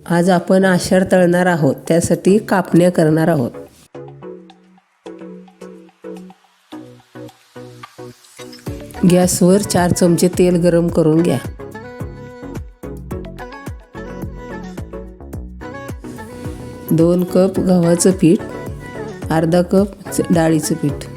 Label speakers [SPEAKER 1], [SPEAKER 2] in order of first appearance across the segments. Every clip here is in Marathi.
[SPEAKER 1] आज आपण आषाढ तळणार आहोत, त्यासाठी कापण्या करणार आहोत. गॅसवर 4 चमचे तेल गरम करून घ्या. दोन कप गव्हाचं पीठ, अर्धा कप डाळीचं पीठ,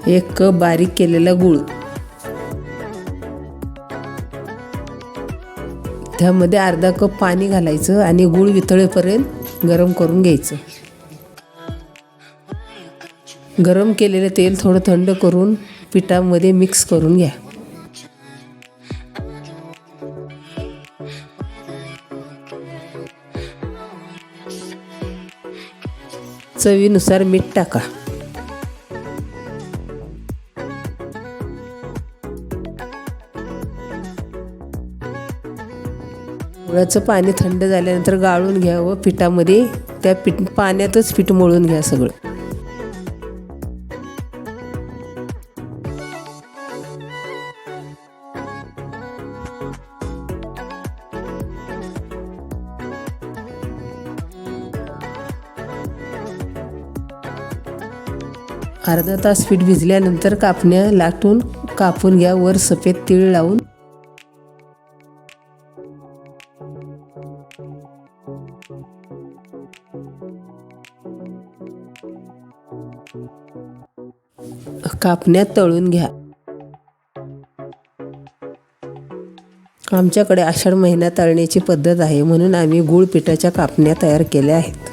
[SPEAKER 1] एक कप बारीक केलेला गूळ, त्यामध्ये अर्धा कप पाणी घालायचं आणि गूळ वितळेपर्यंत गरम करून घ्यायचं. गरम केलेले तेल थोडं थंड करून पिठामध्ये मिक्स करून घ्या. चवीनुसार मीठ टाका. गुळाचं पाणी थंड झाल्यानंतर गाळून घ्या व पिठामध्ये पाण्यातच पीठ मळून घ्या सगळं. अर्धा तास पीठ भिजल्यानंतर कापण्या लाटून कापून घ्या. वर सफेद तीळ लावून कापण्या तळून घ्या. आमच्याकडे आषाढ महिना तळण्याची पद्धत आहे, म्हणून आम्ही गूळ पिठाच्या कापण्या तयार केल्या आहेत.